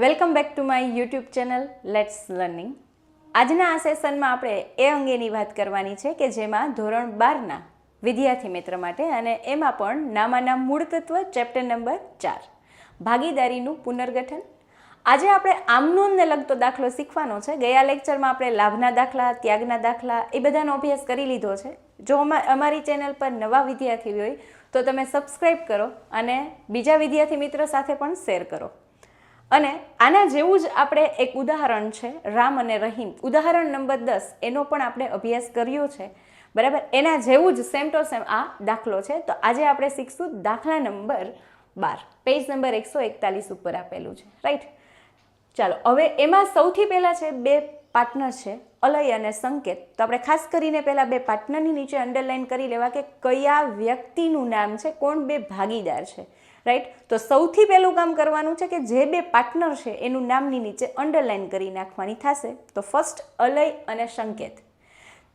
Welcome back to my YouTube channel let's learning. આજના આ સેશનમાં આપણે એ અંગેની વાત કરવાની છે કે જેમાં ધોરણ 12ના વિદ્યાર્થી મિત્ર માટે અને એમાં પણ નામાના મૂળ તત્વ ચેપ્ટર નંબર 4 ભાગીદારીનું પુનર્ગઠન. આજે આપણે આમનોંધને લગતો દાખલો શીખવાનો છે. ગયા લેક્ચરમાં આપણે લાભના દાખલા, ત્યાગના દાખલા એ બધાનો અભ્યાસ કરી લીધો છે. જો અમારી ચેનલ પર નવા વિદ્યાર્થી હોય તો તમે સબસ્ક્રાઈબ કરો અને બીજા વિદ્યાર્થી મિત્ર સાથે પણ શેર કરો. અને આના જેવું જ આપણે એક ઉદાહરણ છે રામ અને રહીમ, ઉદાહરણ નંબર 10, એનો પણ આપણે અભ્યાસ કર્યો છે, બરાબર. એના જેવું જ સેમ ટુ સેમ આ દાખલો છે. તો આજે આપણે શીખશું દાખલા નંબર 12, પેજ નંબર 141 ઉપર આપેલું છે, રાઈટ. ચાલો, હવે એમાં સૌથી પહેલાં છે બે પાર્ટનર છે, અલય અને સંકેત. તો આપણે ખાસ કરીને પહેલાં બે પાર્ટનરની નીચે અંડરલાઈન કરી લેવા કે કયા વ્યક્તિનું નામ છે, કોણ બે ભાગીદાર છે, રાઈટ. તો સૌથી પહેલું કામ કરવાનું છે કે જે બે પાર્ટનર છે એનું નામની નીચે અંડરલાઈન કરી નાખવાની થશે. તો ફર્સ્ટ અલય અને સંકેત.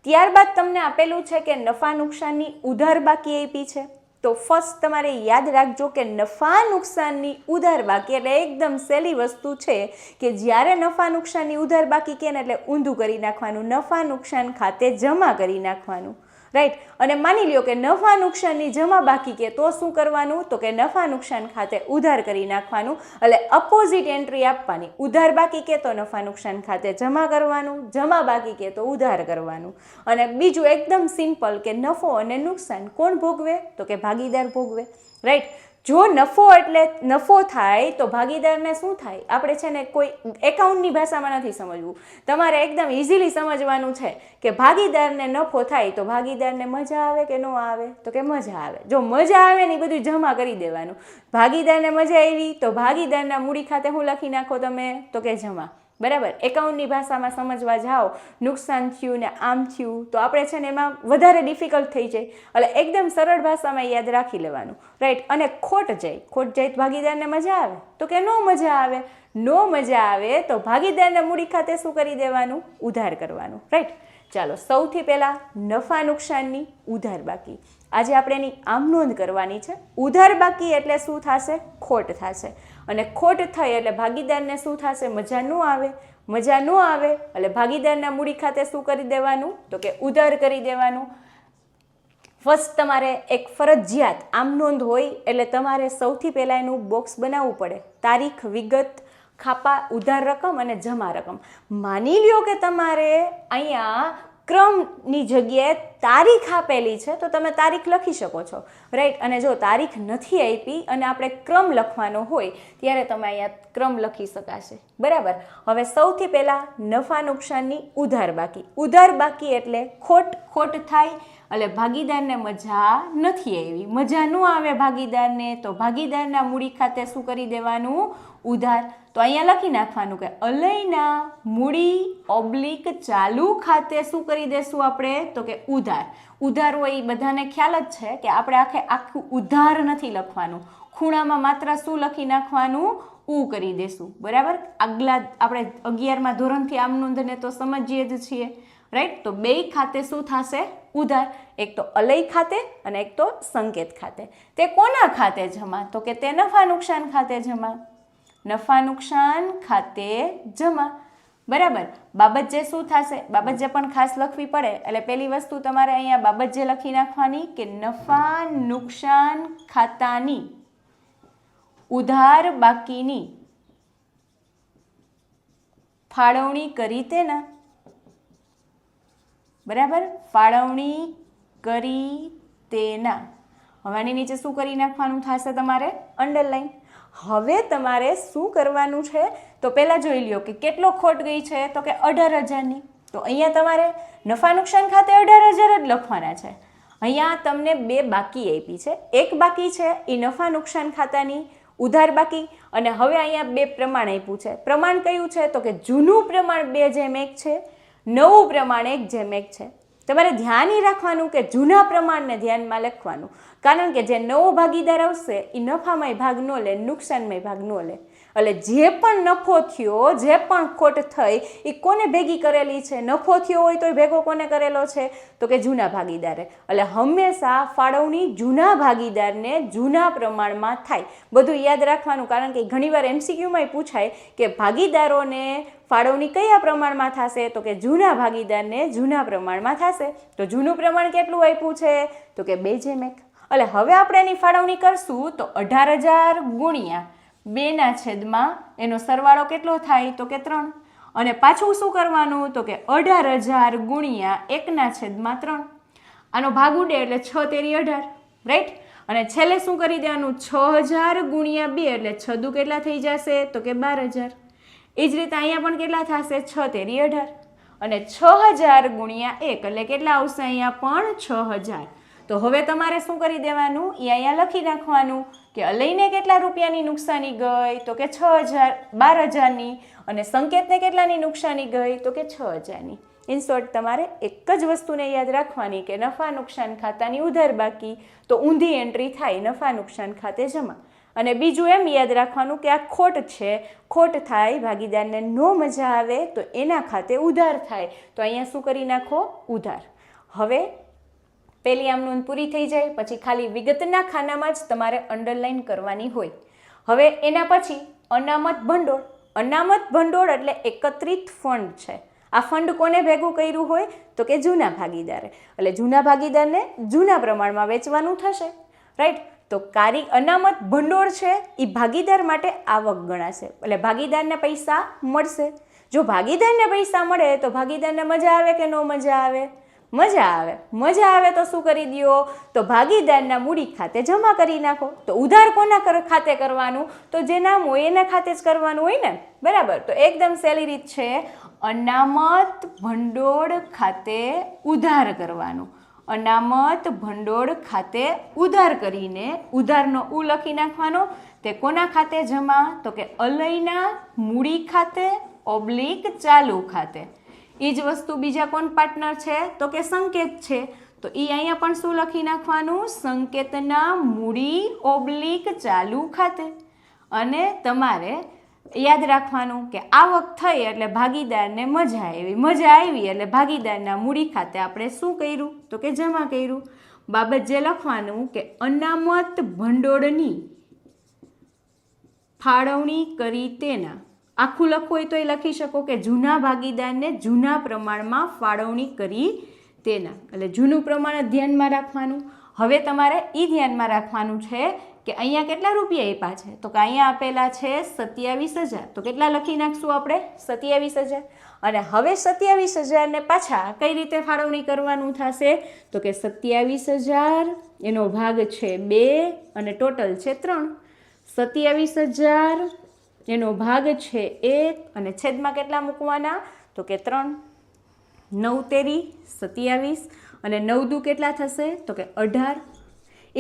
ત્યારબાદ તમને આપેલું છે કે નફા નુકસાનની ઉધાર બાકી આપી છે. તો ફર્સ્ટ તમારે યાદ રાખજો કે નફા નુકસાનની ઉધાર બાકી એટલે એકદમ સહેલી વસ્તુ છે કે જ્યારે નફા નુકસાનની ઉધાર બાકી કે ને એટલે ઊંધું કરી નાખવાનું, નફા નુકસાન ખાતે જમા કરી નાખવાનું, રાઈટ. અને માની લ્યો કે નફા નુકસાનની જમા બાકી કે તો શું કરવાનું, તો કે નફા નુકસાન ખાતે ઉધાર કરી નાખવાનું. એટલે અપોઝિટ એન્ટ્રી આપવાની. ઉધાર બાકી કે તો નફા નુકસાન ખાતે જમા કરવાનું, જમા બાકી કે તો ઉધાર કરવાનું. અને બીજું એકદમ સિમ્પલ કે નફો અને નુકસાન કોણ ભોગવે, તો કે ભાગીદાર ભોગવે, રાઈટ. જો નફો એટલે નફો થાય તો ભાગીદારને શું થાય, આપણે છે ને કોઈ એકાઉન્ટની ભાષામાં નથી સમજવું, તમારે એકદમ ઇઝીલી સમજવાનું છે કે ભાગીદારને નફો થાય તો ભાગીદારને મજા આવે કે ન આવે, તો કે મજા આવે. જો મજા આવે ને એ બધું જમા કરી દેવાનું. ભાગીદારને મજા આવી તો ભાગીદારના મૂડી ખાતે શું લખી નાખો તમે, તો કે જમા, બરાબર. એકાઉન્ટની ભાષામાં સમજવા જાઓ, નુકસાન થયું ને આમ થયું તો આપણે છે ને એમાં વધારે ડિફિકલ્ટ થઈ જાય. એટલે એકદમ સરળ ભાષામાં યાદ રાખી લેવાનું, રાઈટ. અને ખોટ જાય તો ભાગીદારને મજા આવે, તો કે નો મજા આવે. નો મજા આવે તો ભાગીદારના મૂડી ખાતે શું કરી દેવાનું, ઉધાર કરવાનું, રાઈટ. ચાલો, સૌથી પહેલાં નફા નુકસાનની ઉધાર બાકી. આજે આપણે એની આમ નોંધ કરવાની છે. ઉધાર બાકી એટલે શું થશે, ખોટ થશે. અને ખોટ થઈ એટલે ભાગીદારને શું થશે, મજા ન આવે. મજા ન આવે એટલે ભાગીદારના મૂડી ખાતે શું કરી દેવાનું, તો કે ઉધાર કરી દેવાનું. ફર્સ્ટ તમારે એક ફરજિયાત આમ નોંધ હોય એટલે તમારે સૌથી પહેલાં એનું બોક્સ બનાવવું પડે. તારીખ, વિગત, ખાપા, ઉધાર રકમ અને જમા રકમ. માની લ્યો કે તમારે અહીંયા ક્રમની જગ્યાએ તારીખ આપેલી છે તો તમે તારીખ લખી શકો છો, રાઈટ. અને જો તારીખ નથી આપી અને આપણે ક્રમ લખવાનો હોય ત્યારે તમે અહીંયા ક્રમ લખી શકાશે, બરાબર. હવે સૌથી પહેલાં નફા નુકસાનની ઉધાર બાકી. ઉધાર બાકી એટલે ખોટ થાય એટલે ભાગીદારને મજા નથી આવી. મજા ન આવે ભાગીદારને તો ભાગીદારના મૂડી ખાતે શું કરી દેવાનું, ઉધાર. તો અહીંયા લખી નાખવાનું કે અલયના મૂડી ઓબ્લિક ચાલુ ખાતે શું કરી દેશું આપણે, તો કે ઉધાર. ઉધાર હોય એ બધાને ખ્યાલ જ છે કે આપણે આખું ઉધાર નથી લખવાનું, ખૂણામાં માત્ર શું લખી નાખવાનું, ઉ કરી દેશું, બરાબર. આગલા આપણે 11મા ધોરણથી આમ નોંધને તો સમજીએ જ છીએ, રાઈટ. તો બે ખાતે શું થશે, ઉધાર. એક તો અલય ખાતે અને એક તો સંકેત ખાતે. તે કોના ખાતે જમા, તો કે તે નફા નુકસાન ખાતે જમા. નફા નુકસાન ખાતે જમા, બરાબર. બાબત જે શું થશે, બાબત જે પણ ખાસ લખવી પડે એટલે પહેલી વસ્તુ તમારે અહીંયા બાબત જે લખી નાખવાની કે નફા નુકસાન ખાતાની ઉધાર બાકીની ફાળવણી કરી તેના, બરાબર. ફાળવણી કરી તેના. હવે આની નીચે શું કરી નાખવાનું થશે, તમારે અંડરલાઈન. હવે તમારે શું કરવાનું છે, તો પહેલાં જોઈ લ્યો કે કેટલો ખોટ ગઈ છે, તો કે 18,000ની. તો અહીંયા તમારે નફા નુકસાન ખાતે 18,000 જ લખવાના છે. અહીંયા તમને બે બાકી આપી છે. એક બાકી છે એ નફા નુકસાન ખાતાની ઉધાર બાકી, અને હવે અહીંયા બે પ્રમાણ આપ્યું છે. પ્રમાણ કયું છે, તો કે જૂનું પ્રમાણ 2:1 છે, નવું પ્રમાણ 1:1 છે. તમારે ધ્યાન એ રાખવાનું કે જૂના પ્રમાણને ધ્યાનમાં લખવાનું, કારણ કે જે નવો ભાગીદાર આવશે એ નફામાંય ભાગ ન લે, નુકસાનમાંય ભાગ ન લે. એટલે જે પણ નફો થયો, જે પણ ખોટ થઈ, એ કોને ભેગી કરેલી છે? નફો થયો હોય તો ભેગો કોને કરેલો છે? તો કે જૂના ભાગીદારે. એટલે હંમેશા ફાળવણી જૂના ભાગીદારને જૂના પ્રમાણમાં થાય. બધું યાદ રાખવાનું, કારણ કે ઘણીવાર MCQમાં પૂછાય કે ભાગીદારોને ફાળવણી કયા પ્રમાણમાં થશે? તો કે જૂના ભાગીદારને જૂના પ્રમાણમાં થશે. તો જૂનું પ્રમાણ કેટલું આપ્યું છે? તો કે 2:1. એટલે હવે આપણે એની ફાળવણી કરશું તો 18,000 ગુણ્યા 2/, એનો સરવાળો કેટલો થાય? તો કે 3. અને પાછું શું કરવાનું? તો કે 18,000 ગુણ્યા 1/3. આનો ભાગ ઉડે એટલે 6 તેરી 18, રાઈટ? અને છેલ્લે શું કરી દેવાનું? 6,000 ગુણ્યા 2 એટલે 6 દુ કેટલા થઈ જશે? તો કે 12,000. એ જ રીતે અહીંયા પણ કેટલા થશે? 6 તેરી 18. અને 6,000 ગુણ્યા 1 એટલે કેટલા આવશે? અહીંયા પણ 6,000. તો હવે તમારે શું કરી દેવાનું? એ અહીંયા લખી નાખવાનું કે લઈને કેટલા રૂપિયાની નુકસાની ગઈ? તો કે 12,000ની. અને સંકેતને કેટલાની નુકસાની ગઈ? તો કે 6,000ની. ઇન શોર્ટ તમારે એક જ વસ્તુને યાદ રાખવાની કે નફા નુકસાન ખાતાની ઉધાર બાકી, તો ઊંધી એન્ટ્રી થાય નફા નુકસાન ખાતે જમા. અને બીજું એમ યાદ રાખવાનું કે આ ખોટ છે, ખોટ થાય, ભાગીદારને નો મજા આવે તો એના ખાતે ઉધાર થાય. તો અહીંયા શું કરી નાખો? ઉધાર. હવે પહેલી આમ નોંધ પૂરી થઈ જાય પછી ખાલી વિગતના ખાનામાં જ તમારે અંડરલાઈન કરવાની હોય. હવે એના પછી અનામત ભંડોળ. અનામત ભંડોળ એટલે એકત્રિત ફંડ છે. આ ફંડ કોને ભેગું કર્યું હોય? તો કે જૂના ભાગીદારે. એટલે જૂના ભાગીદારને જૂના પ્રમાણમાં વેચવાનું થશે, રાઈટ? તો અનામત ભંડોળ છે એ ભાગીદાર માટે આવક ગણાશે. એટલે ભાગીદારને પૈસા મળશે. જો ભાગીદારને પૈસા મળે તો ભાગીદારને મજા આવે કે નો મજા આવે? મજા આવે. મજા આવે તો શું કરી દો? તો ભાગીદારના મૂડી ખાતે જમા કરી નાખો. તો ઉધાર કોના ખાતે કરવાનું? તો જે નામ હોય એના ખાતે જ કરવાનું હોય ને, બરાબર? તો એકદમ સહેલી રીત છે, અનામત ભંડોળ ખાતે ઉધાર કરવાનું. અનામત ભંડોળ ખાતે ઉધાર કરીને ઉધારનો ઉ લખી નાખવાનો. તે કોના ખાતે જમા? તો કે અલયના મૂડી ખાતે / ચાલુ ખાતે. એ જ વસ્તુ બીજા કોણ પાર્ટનર છે? તો કે સંકેત છે. તો એ અહીંયા પણ શું લખી નાખવાનું? સંકેતના મૂડી / ચાલુ ખાતે. અને તમારે યાદ રાખવાનું કે આવક થઈ એટલે ભાગીદારને મજા આવી. મજા આવી એટલે ભાગીદારના મૂડી ખાતે આપણે શું કર્યું? તો કે જમા કર્યું. બાબત જે લખવાનું કે અનામત ભંડોળની ફાળવણી કરી તેના, આખું લખવું હોય તો એ લખી શકો કે જૂના ભાગીદારને જૂના પ્રમાણમાં ફાળવણી કરી તેના. એટલે જૂનું પ્રમાણ ધ્યાનમાં રાખવાનું. હવે તમારે એ ધ્યાનમાં રાખવાનું છે કે અહીંયા કેટલા રૂપિયા આપ્યા છે? તો કે અહીંયા આપેલા છે 27,000. તો કેટલા લખી નાખશું આપણે? 27,000. અને હવે 27,000ને પાછા કઈ રીતે ફાળવણી કરવાનું થશે? તો કે 27,000 એનો ભાગ છે 2 અને ટોટલ છે 3. 27,000 એનો ભાગ છે 1 અને છેદમાં કેટલા મૂકવાના? તો કે 3. 9 તેરી 27 અને 9 દુ કેટલા થશે? તો કે 18.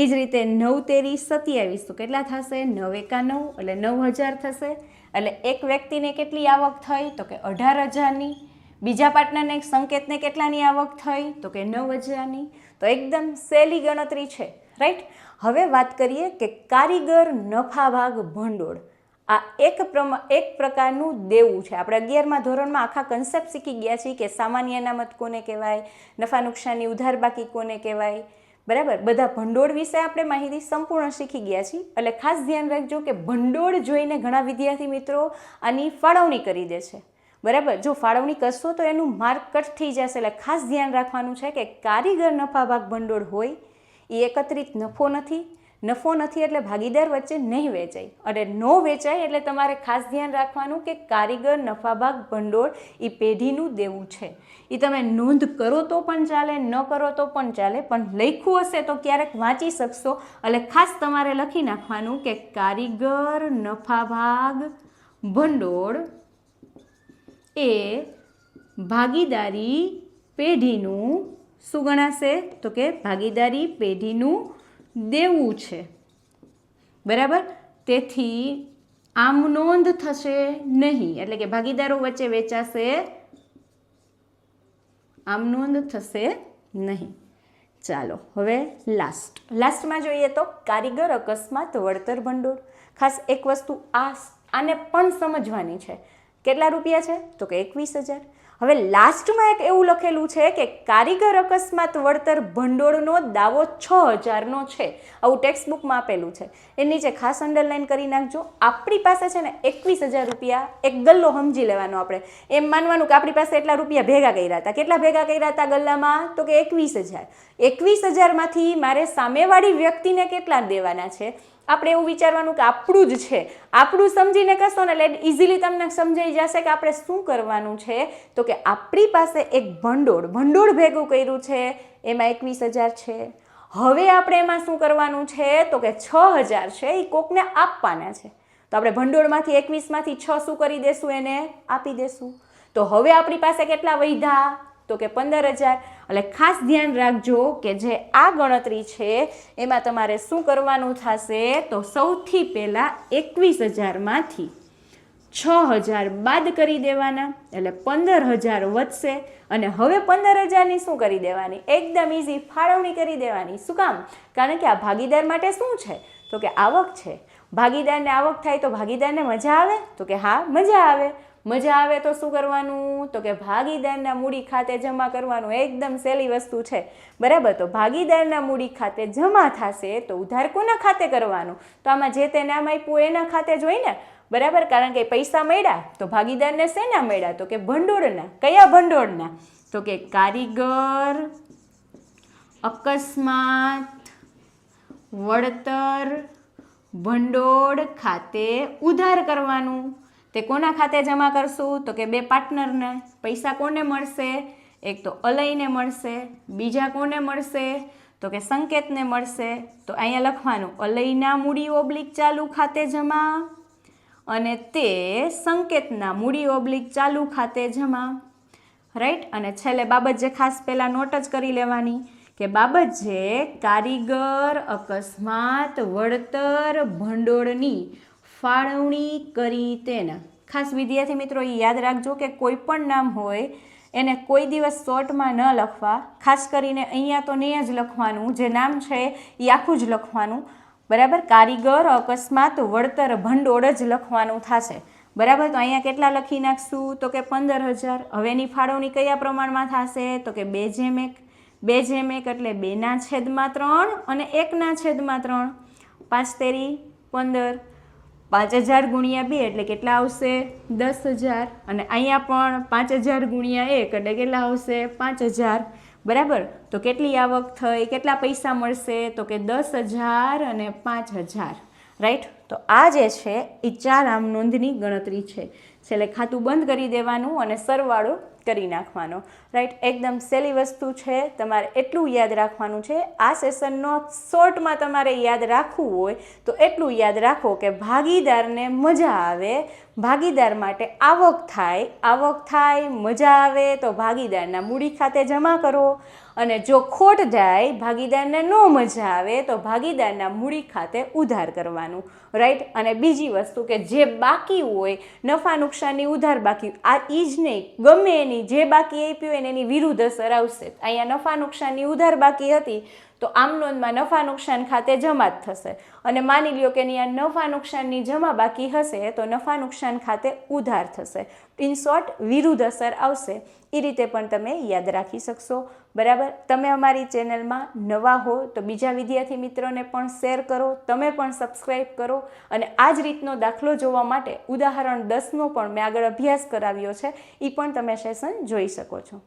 એ જ રીતે 9 તેરી 27 તો કેટલા થશે? 9 એકા 9 એટલે 9,000 થશે. એટલે એક વ્યક્તિને કેટલી આવક થઈ? તો કે 18,000ની. બીજા પાર્ટનરને સંકેતને કેટલાની આવક થઈ? તો કે 9,000ની. તો એકદમ સહેલી ગણતરી છે, રાઈટ? હવે વાત કરીએ કે કારીગર નફા ભાગ ભંડોળ. આ એક પ્રકારનું દેવું છે. આપણે 11મા ધોરણમાં આખા કન્સેપ્ટ શીખી ગયા છીએ કે સામાન્ય અનામત કોને કહેવાય, નફા નુકસાનની ઉધાર બાકી કોને કહેવાય, બરાબર? બધા ભંડોળ વિશે આપણે માહિતી સંપૂર્ણ શીખી ગયા છીએ. એટલે ખાસ ધ્યાન રાખજો કે ભંડોળ જોઈને ઘણા વિદ્યાર્થી મિત્રો આની ફાળવણી કરી દે છે, બરાબર? જો ફાળવણી કરશો તો એનું માર્ક કટ થઈ જશે. એટલે ખાસ ધ્યાન રાખવાનું છે કે કારીગર નફા ભાગ ભંડોળ હોય એ એકત્રિત નફો નથી. નફો નથી એટલે ભાગીદાર વચ્ચે નહીં વેચાય. અને ન વેચાય એટલે તમારે ખાસ ધ્યાન રાખવાનું કે કારીગર નફા ભાગ ભંડોળ એ પેઢીનું દેવું છે. એ તમે નોંધ કરો તો પણ ચાલે, ન કરો તો પણ ચાલે, પણ લખ્યું હશે તો ક્યારેક વાંચી શકશો. એટલે ખાસ તમારે લખી નાખવાનું કે કારીગર નફા ભાગ ભંડોળ એ ભાગીદારી પેઢીનું શું ગણાશે? તો કે ભાગીદારી પેઢીનું દેવું છે, બરાબર? તેથી આમ નોંધ થશે નહીં. એટલે કે ભાગીદારો વચ્ચે વેચાશે, આમ નોંધ થશે નહીં. ચાલો હવે લાસ્ટમાં જોઈએ તો કારીગર અકસ્માત વળતર ભંડોળ. ખાસ એક વસ્તુ આ આને પણ સમજવાની છે. કેટલા રૂપિયા છે? તો કે 21,000. હવે લાસ્ટમાં એક એવું લખેલું છે કે કારીગર અકસ્માત વળતર ભંડોળનો દાવો 6,000નો છે. આવું ટેક્સ્ટ બુકમાં આપેલું છે. એ નીચે ખાસ અંડરલાઈન કરી નાખજો. આપણી પાસે છે ને 21,000 રૂપિયા, એક ગલ્લો સમજી લેવાનો આપણે. એમ માનવાનું કે આપણી પાસે એટલા રૂપિયા ભેગા કર્યા હતા. કેટલા ભેગા કર્યા હતા ગલ્લામાં? તો કે 21,000. 21,000માંથી મારે સામેવાળી વ્યક્તિને કેટલા દેવાના છે? આપણે એવું વિચારવાનું કે આપણું જ છે. આપણું સમજીને કહેશો ને એટલે ઇઝીલી તમને સમજાઈ જશે કે આપણે શું કરવાનું છે. તો કે આપણી પાસે એક ભંડોળ ભેગું કર્યું છે, એમાં 21,000 છે. હવે આપણે એમાં શું કરવાનું છે? તો કે 6,000 છે એ કોકને આપવાના છે. તો આપણે ભંડોળમાંથી 21માંથી 6 શું કરી દેશું? એને આપી દેશું. તો હવે આપણી પાસે કેટલા વધ્યા? તો કે 15,000. એટલે ખાસ ધ્યાન રાખજો કે જે આ ગણતરી છે એમાં તમારે શું કરવાનું થશે? તો સૌથી પહેલાં 21,000માંથી 6,000 બાદ કરી દેવાના, એટલે 15,000 વધશે. અને હવે 15,000ની શું કરી દેવાની? એકદમ ઇઝી ફાળવણી કરી દેવાની. શું કામ? કારણ કે આ ભાગીદાર માટે શું છે? તો કે આવક છે. ભાગીદારને આવક થાય તો ભાગીદારને મજા આવે? તો કે હા, મજા આવે. મજા આવે તો શું કરવાનું? તો કે ભાગીદારના મૂડી ખાતે જમા કરવાનું. એકદમ સહેલી વસ્તુ છે, બરાબર. તો ભાગીદારના મૂડી ખાતે જમા થશે તો ઉધાર કોના ખાતે કરવાનું? તો આમાં જે તે નામ આપ્યું એના ખાતે જ હોય ને, બરાબર. કારણ કે પૈસા મળ્યા તો ભાગીદારને શેના મળ્યા? તો કે ભંડોળના. કયા ભંડોળના? તો કે કારીગર અકસ્માત વળતર ભંડોળ ખાતે ઉધાર કરવાનું. તે કોના ખાતે જમા કરશું? તો કે બે પાર્ટનરને. પૈસા કોને મળશે? એક તો અલયને મળશે, બીજા કોને મળશે? તો કે સંકેતને મળશે. તો અહીંયા લખવાનું અલયના મૂડી ઓબ્લિક ચાલુ ખાતે જમા અને તે સંકેતના મૂડી ઓબ્લિક ચાલુ ખાતે જમા, રાઈટ. અને છેલ્લે બાબત જે ખાસ પહેલાં નોટ જ કરી લેવાની કે બાબત જે કારીગર અકસ્માત વળતર ભંડોળની ફાળવણી કરી તેના. ખાસ વિદ્યાર્થી મિત્રો એ યાદ રાખજો કે કોઈ પણ નામ હોય એને કોઈ દિવસ શોર્ટમાં ન લખવા. ખાસ કરીને અહીંયા તો નહીં જ લખવાનું, જે નામ છે એ આખું જ લખવાનું, બરાબર. કારીગર અકસ્માત વળતર ભંડોળ જ લખવાનું થશે, બરાબર. તો અહીંયા કેટલા લખી નાખશું? તો કે 15,000. હવે એની ફાળવણી કયા પ્રમાણમાં થશે? તો કે 2/1. 2/1 એટલે 2/3 અને 1/3. 5 તેરી 15. 5,000 ગુણ્યા 2 એટલે કેટલા આવશે? 10,000. અને અહીંયા પણ 5,000 ગુણ્યા 1 એટલે કેટલા આવશે? 5,000, બરાબર. તો કેટલી આવક થઈ? કેટલા પૈસા મળશે? તો કે 10,000 અને 5,000, રાઈટ. તો આ જે છે એ 4 આમ નોંધની ગણતરી છે. છેલ્લે ખાતું બંધ કરી દેવાનું અને સરવાળો કરી નાખવાનો, રાઈટ. એકદમ સહેલી વસ્તુ છે. તમારે એટલું યાદ રાખવાનું છે. આ સેશનનો શોર્ટમાં તમારે યાદ રાખવું હોય તો એટલું યાદ રાખો કે ભાગીદારને મજા આવે, ભાગીદાર માટે આવક થાય, મજા આવે તો ભાગીદારના મૂડી ખાતે જમા કરો. અને જો ખોટ જાય, ભાગીદારને ન મજા આવે તો ભાગીદારના મૂડી ખાતે ઉધાર કરવાનું, રાઈટ. અને બીજી વસ્તુ કે જે બાકી હોય નફા નુકસાનની ઉધાર બાકી, આ ઈ જ નહીં, ગમે એની જે બાકી આપ્યું હોય એની વિરુદ્ધ અસર આવશે. અહીંયા નફા નુકસાનની ઉધાર બાકી હતી તો આમ નોંધમાં નફા નુકસાન ખાતે જમા જ થશે. અને માની લ્યો કે અહીંયા નફા નુકસાનની જમા બાકી હશે તો નફા નુકસાન ખાતે ઉધાર થશે. ઇન શોર્ટ વિરુદ્ધ અસર આવશે. એ રીતે પણ તમે યાદ રાખી શકશો, બરાબર. તમે અમારી ચેનલમાં નવા હો તો બીજા વિદ્યાર્થી મિત્રોને પણ શેર કરો, તમે પણ સબસ્ક્રાઈબ કરો. અને આ જ રીતનો દાખલો જોવા માટે ઉદાહરણ 10નો પણ મેં આગળ અભ્યાસ કરાવ્યો છે, એ પણ તમે સેશન જોઈ શકો છો.